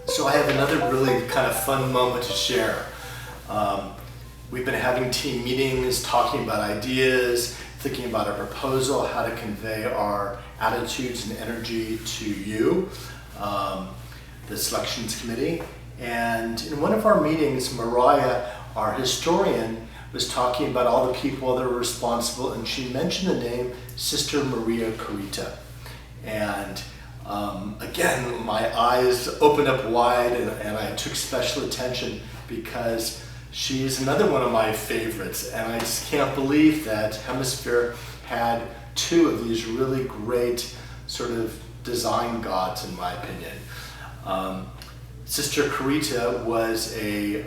So I have another really kind of fun moment to share. We've been having team meetings, talking about ideas, thinking about a proposal, how to convey our attitudes and energy to you, the selections committee. And in one of our meetings, Mariah, our historian, was talking about all the people that were responsible, and she mentioned the name Sister Maria Corita. And again, my eyes opened up wide, and I took special attention because she's another one of my favorites, and I just can't believe that HemisFair had two of these really great sort of design gods, in my opinion. Sister Corita was a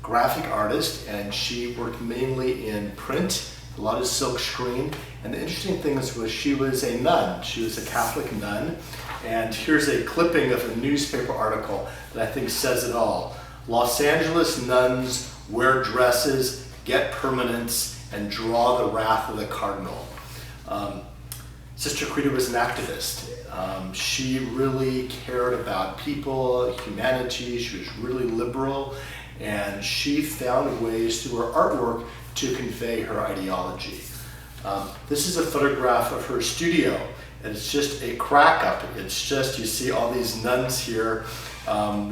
graphic artist, and she worked mainly in print, a lot of silk screen. And the interesting thing was she was a nun. She was a Catholic nun. And here's a clipping of a newspaper article that I think says it all. Los Angeles nuns wear dresses, get permanents, and draw the wrath of the cardinal. Sister Corita was an activist. She really cared about people, humanity. She was really liberal, and she found ways through her artwork to convey her ideology. This is a photograph of her studio, and it's just a crack up. It's just, you see all these nuns here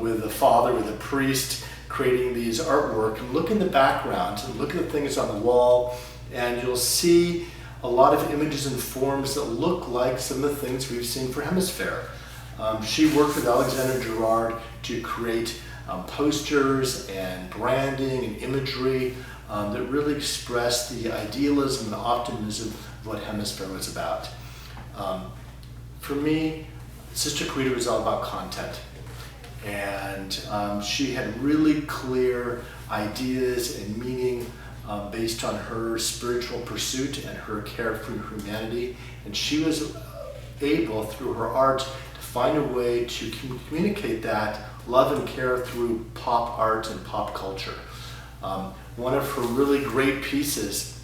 with the father, with the priest, creating these artwork. And look in the background, and look at the things on the wall, and you'll see a lot of images and forms that look like some of the things we've seen for HemisFair. She worked with Alexander Gerard to create posters and branding and imagery that really expressed the idealism and optimism of what HemisFair was about. For me, Sister Corita was all about content. And she had really clear ideas and meaning based on her spiritual pursuit and her care for humanity. And she was able, through her art, to find a way to communicate that love and care through pop art and pop culture. One of her really great pieces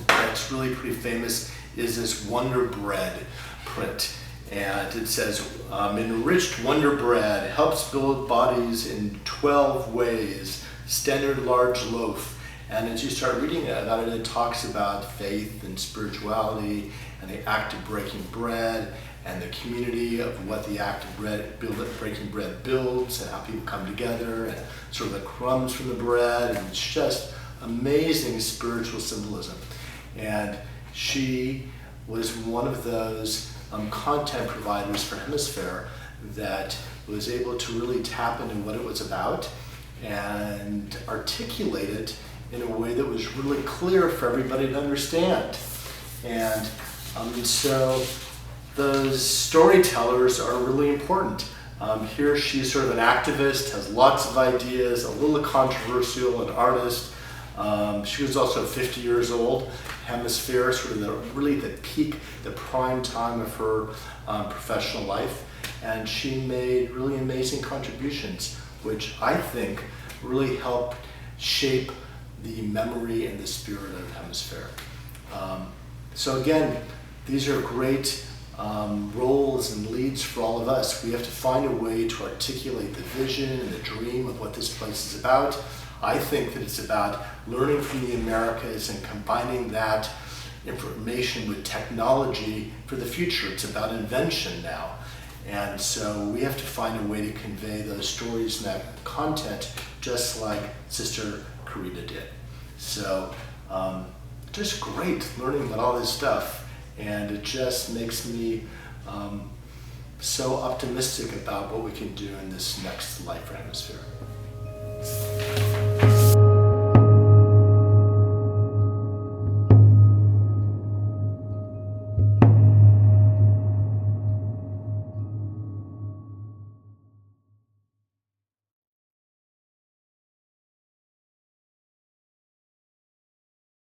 that's really pretty famous is this Wonder Bread print. And it says, enriched Wonder Bread helps build bodies in 12 ways, standard large loaf. And as you start reading about it, it talks about faith and spirituality and the act of breaking bread and the community of what the act of breaking bread builds and how people come together and sort of the crumbs from the bread. And it's just amazing spiritual symbolism. And she was one of those content providers for HemisFair that was able to really tap into what it was about and articulate it in a way that was really clear for everybody to understand. And so those storytellers are really important. Here she's sort of an activist, has lots of ideas, a little controversial, an artist. She was also 50 years old. HemisFair, sort of really the peak, the prime time of her professional life. And she made really amazing contributions, which I think really helped shape the memory and the spirit of HemisFair. So again, these are great roles and leads for all of us. We have to find a way to articulate the vision and the dream of what this place is about. I think that it's about learning from the Americas and combining that information with technology for the future. It's about invention now. And so we have to find a way to convey those stories and that content just like Sister Corita did. So just great learning about all this stuff. And it just makes me so optimistic about what we can do in this next life for HemisFair.